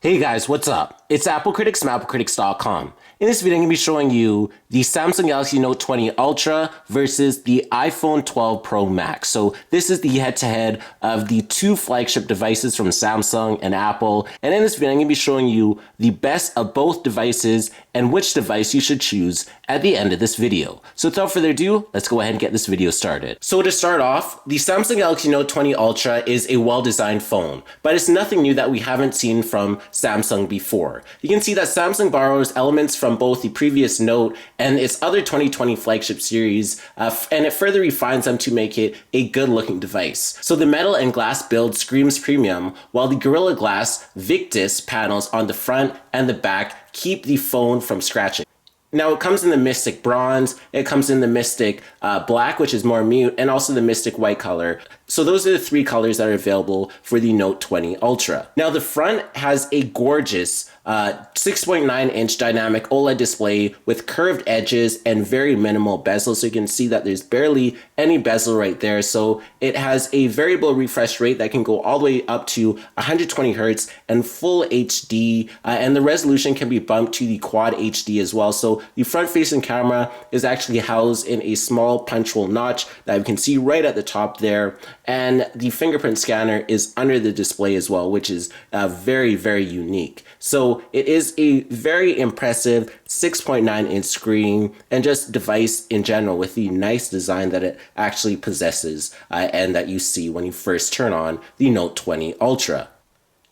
Hey guys, what's up? It's AppleCritics from AppleCritics.com. In this video, I'm going to be showing you the Samsung Galaxy Note 20 Ultra versus the iPhone 12 Pro Max. So this is the head-to-head of the two flagship devices from Samsung and Apple. And in this video, I'm going to be showing you the best of both devices and which device you should choose at the end of this video. So without further ado, let's go ahead and get this video started. So to start off, the Samsung Galaxy Note 20 Ultra is a well-designed phone, but it's nothing new that we haven't seen from Samsung before. You can see that Samsung borrows elements from both the previous Note and its other 2020 flagship series, and it further refines them to make it a good-looking device. So the metal and glass build screams premium, while the Gorilla Glass Victus panels on the front and the back keep the phone from scratching. Now it comes in the Mystic Bronze, it comes in the Mystic Black, which is more mute, and also the Mystic White color. So those are the three colors that are available for the Note 20 Ultra. Now the front has a gorgeous 6.9-inch dynamic OLED display with curved edges and very minimal bezel. So you can see that there's barely any bezel right there. So it has a variable refresh rate that can go all the way up to 120 Hertz and full HD, and the resolution can be bumped to the Quad HD as well. So the front-facing camera is actually housed in a small punch hole notch that you can see right at the top there. And the fingerprint scanner is under the display as well, which is very, very unique. So it is a very impressive 6.9-inch screen and just device in general with the nice design that it actually possesses and that you see when you first turn on the Note 20 Ultra.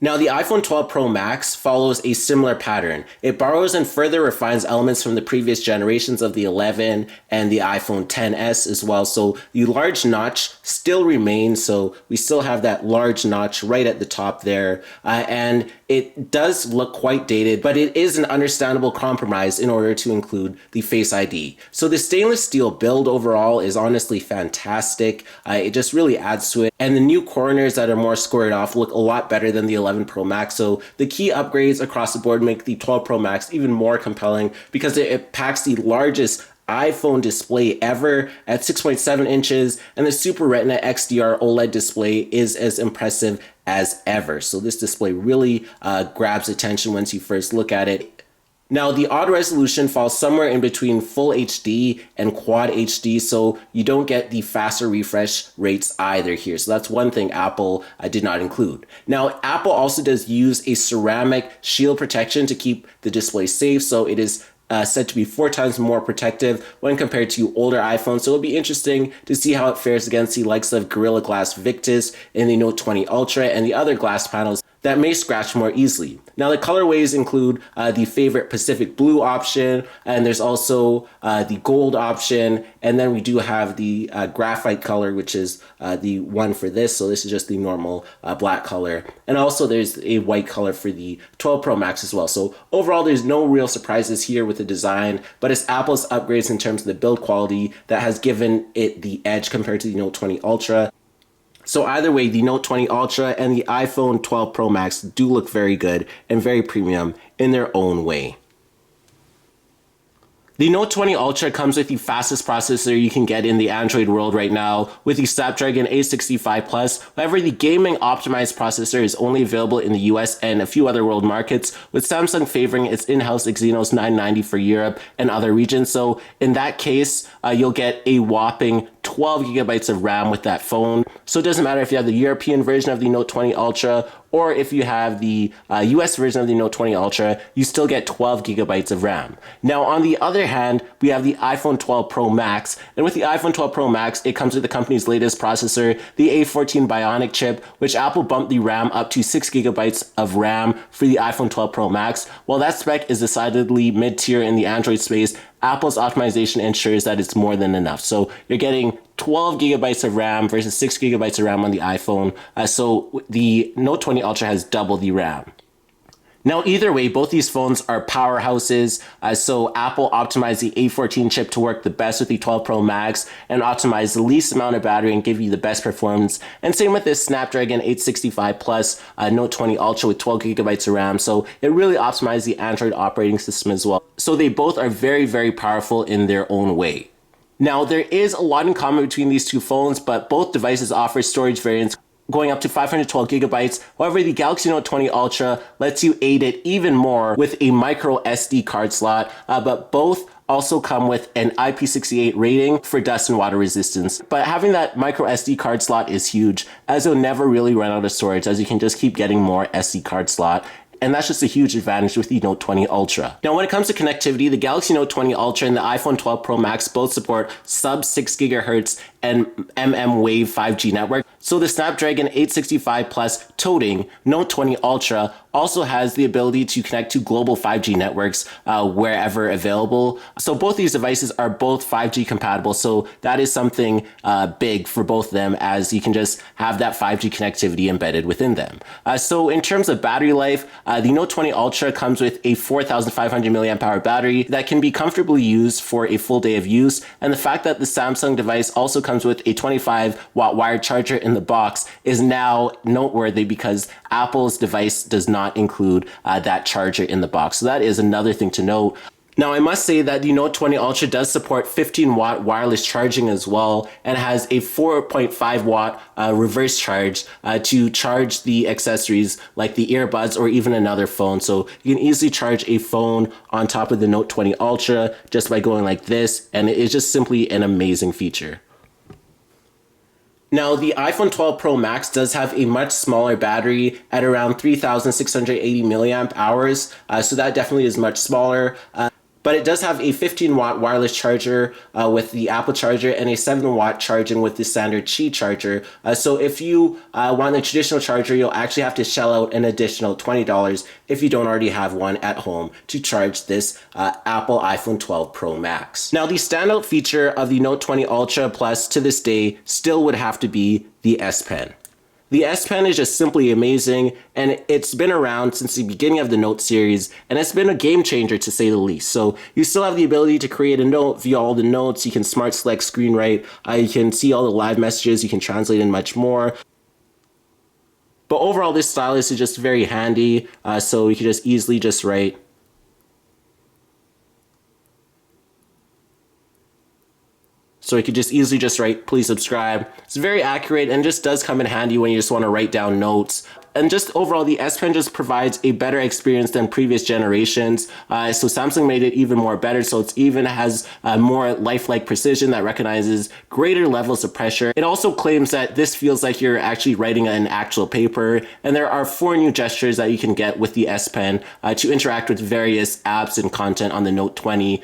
Now, the iPhone 12 Pro Max follows a similar pattern. It borrows and further refines elements from the previous generations of the 11 and the iPhone XS as well. So the large notch still remains. So we still have that large notch right at the top there. And it does look quite dated, but it is an understandable compromise in order to include the Face ID. So the stainless steel build overall is honestly fantastic. It just really adds to it. And the new corners that are more squared off look a lot better than the 11 Pro Max. So the key upgrades across the board make the 12 Pro Max even more compelling because it packs the largest iPhone display ever at 6.7 inches, and the Super Retina XDR OLED display is as impressive as ever. So this display really grabs attention once you first look at it. Now, the auto resolution falls somewhere in between Full HD and Quad HD, so you don't get the faster refresh rates either here. So that's one thing Apple did not include. Now, Apple also does use a ceramic shield protection to keep the display safe, so it is said to be 4 times more protective when compared to older iPhones. So it'll be interesting to see how it fares against the likes of Gorilla Glass Victus in the Note 20 Ultra and the other glass panels that may scratch more easily. Now the colorways include the favorite Pacific Blue option, and there's also the gold option, and then we do have the graphite color, which is the one for this. So this is just the normal black color. And also there's a white color for the 12 Pro Max as well. So overall, there's no real surprises here with the design, but it's Apple's upgrades in terms of the build quality that has given it the edge compared to the Note 20 Ultra. So either way, the Note 20 Ultra and the iPhone 12 Pro Max do look very good and very premium in their own way. The Note 20 Ultra comes with the fastest processor you can get in the Android world right now with the Snapdragon 865 Plus. However, the gaming optimized processor is only available in the US and a few other world markets, with Samsung favoring its in-house Exynos 990 for Europe and other regions. So in that case, you'll get a whopping 12 gigabytes of RAM with that phone. So it doesn't matter if you have the European version of the Note 20 Ultra or if you have the US version of the Note 20 Ultra, you still get 12 gigabytes of RAM. Now, on the other hand, we have the iPhone 12 Pro Max. And with the iPhone 12 Pro Max, it comes with the company's latest processor, the A14 Bionic chip, which Apple bumped the RAM up to 6 gigabytes of RAM for the iPhone 12 Pro Max. While that spec is decidedly mid-tier in the Android space, Apple's optimization ensures that it's more than enough. So you're getting 12 gigabytes of RAM versus 6 gigabytes of RAM on the iPhone. So the Note 20 Ultra has double the RAM. Now, either way, both these phones are powerhouses. So Apple optimized the A14 chip to work the best with the 12 Pro Max and optimize the least amount of battery and give you the best performance. And same with this Snapdragon 865 Plus Note 20 Ultra with 12 gigabytes of RAM. So it really optimized the Android operating system as well. So they both are very, very powerful in their own way. Now, there is a lot in common between these two phones, but both devices offer storage variants going up to 512 gigabytes. However, the Galaxy Note 20 Ultra lets you aid it even more with a micro SD card slot, but both also come with an IP68 rating for dust and water resistance. But having that micro SD card slot is huge, as it'll never really run out of storage, as you can just keep getting more SD card slot. And that's just a huge advantage with the Note 20 Ultra. Now, when it comes to connectivity, the Galaxy Note 20 Ultra and the iPhone 12 Pro Max both support sub 6 gigahertz and mmWave 5G network. So the Snapdragon 865 Plus toting Note 20 Ultra also has the ability to connect to global 5G networks wherever available. So both these devices are both 5G compatible. So that is something big for both of them, as you can just have that 5G connectivity embedded within them. So in terms of battery life, the Note 20 Ultra comes with a 4,500 milliamp hour battery that can be comfortably used for a full day of use. And the fact that the Samsung device also comes with a 25-watt wired charger in the box is now noteworthy, because Apple's device does not include that charger in the box. So that is another thing to note. Now, I must say that the Note 20 Ultra does support 15-watt wireless charging as well, and has a 4.5-watt reverse charge to charge the accessories like the earbuds or even another phone. So you can easily charge a phone on top of the Note 20 Ultra just by going like this, and it is just simply an amazing feature. Now, the iPhone 12 Pro Max does have a much smaller battery at around 3,680 milliamp hours, so that definitely is much smaller. But it does have a 15-watt wireless charger with the Apple charger, and a 7-watt charging with the standard Qi charger. So if you want a traditional charger, you'll actually have to shell out an additional $20 if you don't already have one at home to charge this Apple iPhone 12 Pro Max. Now, the standout feature of the Note 20 Ultra Plus to this day still would have to be the S Pen. The S Pen is just simply amazing, and it's been around since the beginning of the Note series, and it's been a game changer to say the least. So you still have the ability to create a note via all the notes. You can smart select screen write, you can see all the live messages, you can translate and much more. But overall, this stylus is just very handy, so you can just easily just write. So you could just easily just write, please subscribe. It's very accurate and just does come in handy when you just want to write down notes. And just overall, the S Pen just provides a better experience than previous generations. So Samsung made it even more better. So it even has more lifelike precision that recognizes greater levels of pressure. It also claims that this feels like you're actually writing an actual paper. And there are 4 new gestures that you can get with the S Pen to interact with various apps and content on the Note 20.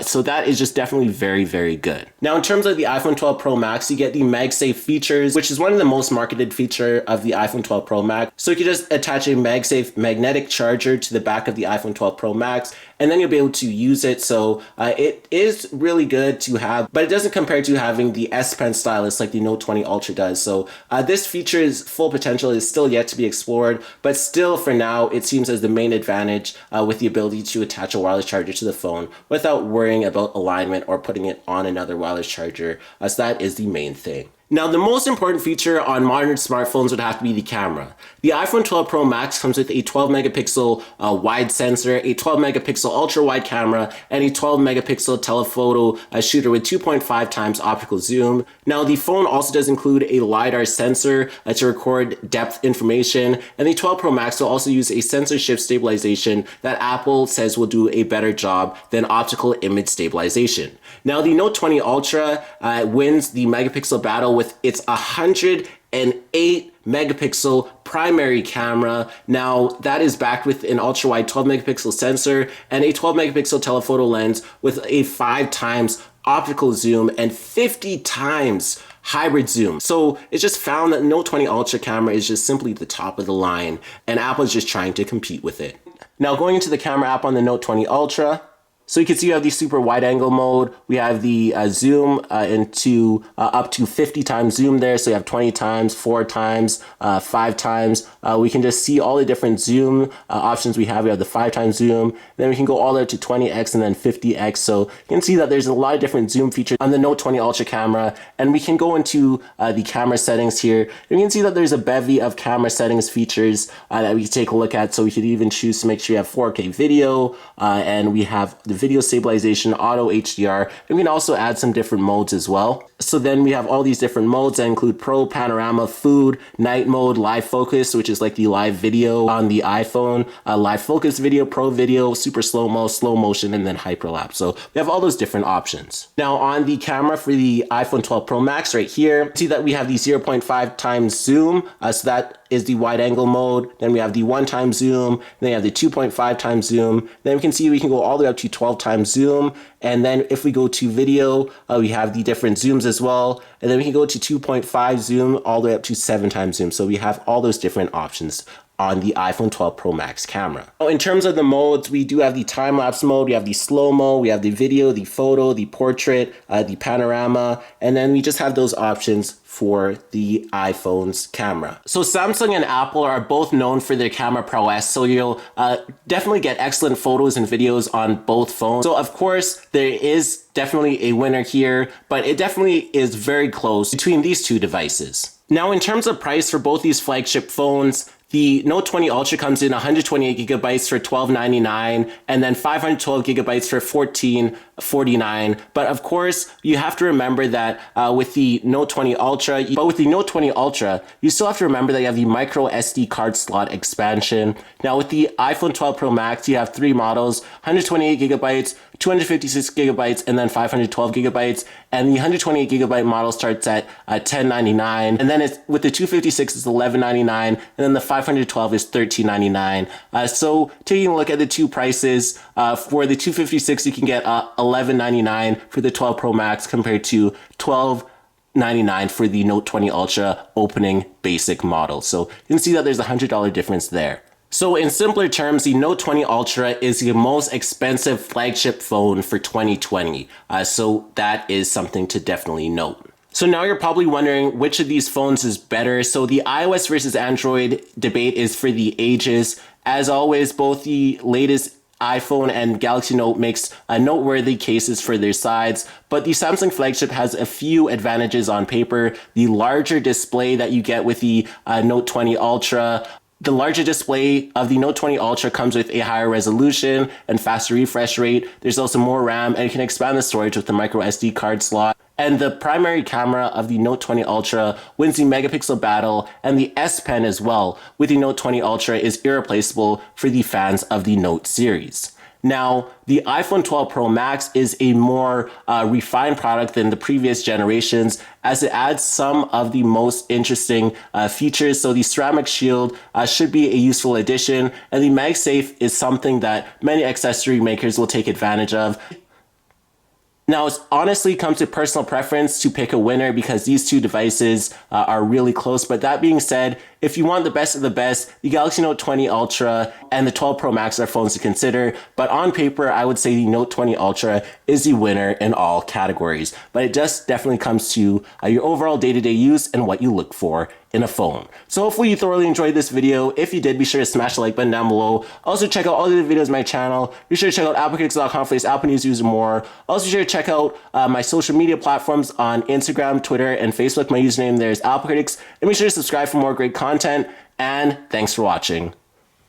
So that is just definitely very, very good. Now, in terms of the iPhone 12 Pro Max, you get the MagSafe features, which is one of the most marketed feature of the iPhone 12 Pro Max. So you can just attach a MagSafe magnetic charger to the back of the iPhone 12 Pro Max, and then you'll be able to use it. So it is really good to have, but it doesn't compare to having the S Pen stylus like the Note 20 Ultra does. So this feature's full potential is still yet to be explored, but still for now, it seems as the main advantage with the ability to attach a wireless charger to the phone without worrying about alignment or putting it on another wireless charger. So that is the main thing. Now, the most important feature on modern smartphones would have to be the camera. The iPhone 12 Pro Max comes with a 12 megapixel wide sensor, a 12 megapixel ultra wide camera, and a 12 megapixel telephoto shooter with 2.5 times optical zoom. Now, the phone also does include a LiDAR sensor to record depth information, and the 12 Pro Max will also use a sensor shift stabilization that Apple says will do a better job than optical image stabilization. Now, the Note 20 Ultra wins the megapixel battle with its 108 megapixel primary camera. Now, that is backed with an ultra wide 12 megapixel sensor and a 12 megapixel telephoto lens with a 5 times optical zoom and 50 times hybrid zoom. So it's just found that Note 20 Ultra camera is just simply the top of the line, and Apple's just trying to compete with it. Now, going into the camera app on the Note 20 Ultra, so you can see you have the super wide angle mode. We have the zoom into up to 50 times zoom there. So you have 20 times, 4 times, 5 times. We can just see all the different zoom options we have. We have the 5 times zoom. Then we can go all the way to 20x and then 50x. So you can see that there's a lot of different zoom features on the Note 20 Ultra camera. And we can go into the camera settings here. You can see that there's a bevy of camera settings features that we can take a look at. So we could even choose to make sure you have 4K video, and we have the video stabilization, auto HDR, and we can also add some different modes as well. So then we have all these different modes that include Pro, Panorama, Food, Night Mode, Live Focus, which is like the live video on the iPhone, Live Focus Video, Pro Video, Super Slow-Mo, Slow Motion, and then Hyperlapse. So we have all those different options. Now on the camera for the iPhone 12 Pro Max right here, see that we have the 0.5 times zoom. So that is the wide angle mode. Then we have the 1 time zoom. Then we have the 2.5 times zoom. Then we can see we can go all the way up to 12 times zoom. And then if we go to video, we have the different zooms as well. And then we can go to 2.5 zoom all the way up to 7 times zoom. So we have all those different options on the iPhone 12 Pro Max camera. In terms of the modes, we do have the time-lapse mode, we have the slow-mo, we have the video, the photo, the portrait, the panorama, and then we just have those options for the iPhone's camera. So Samsung and Apple are both known for their camera prowess, so you'll definitely get excellent photos and videos on both phones. So of course, there is definitely a winner here, but it definitely is very close between these two devices. Now in terms of price for both these flagship phones, the Note 20 Ultra comes in 128 gigabytes for $12.99 and then 512 gigabytes for $14.49. But of course, you have to remember that with the Note 20 Ultra, you still have to remember that you have the micro SD card slot expansion. Now with the iPhone 12 Pro Max, you have 3 models, 128 gigabytes, 256 gigabytes, and then 512 gigabytes. And the 128 gigabyte model starts at $10.99. And then with the 256 is $11.99. And then the 512 is $13.99. So taking a look at the two prices, for the 256, you can get $11.99 for the 12 Pro Max compared to $12.99 for the Note 20 Ultra opening basic model. So you can see that there's a $100 difference there. So in simpler terms, the Note 20 Ultra is the most expensive flagship phone for 2020. So that is something to definitely note. So now you're probably wondering which of these phones is better. So the iOS versus Android debate is for the ages. As always, both the latest iPhone and Galaxy Note makes noteworthy cases for their sides, but the Samsung flagship has a few advantages on paper. The larger display that you get with the Note 20 Ultra. The larger display of the Note 20 Ultra comes with a higher resolution and faster refresh rate. There's also more RAM, and you can expand the storage with the micro SD card slot. And the primary camera of the Note 20 Ultra wins the megapixel battle, and the S Pen as well with the Note 20 Ultra is irreplaceable for the fans of the Note series. Now, the iPhone 12 Pro Max is a more refined product than the previous generations, as it adds some of the most interesting features. So the ceramic shield should be a useful addition, and the MagSafe is something that many accessory makers will take advantage of. Now, it honestly comes to personal preference to pick a winner because these two devices are really close. But that being said, if you want the best of the best, the Galaxy Note 20 Ultra and the 12 Pro Max are phones to consider. But on paper, I would say the Note 20 Ultra is the winner in all categories. But it just definitely comes to your overall day-to-day use and what you look for in a phone. So hopefully you thoroughly enjoyed this video. If you did, be sure to smash the like button down below. Also check out all the videos on my channel. Be sure to check out AppleCritics.com for Apple News, and more. Also be sure to check out my social media platforms on Instagram, Twitter, and Facebook. My username there is AppleCritics. And be sure to subscribe for more great content. And thanks for watching.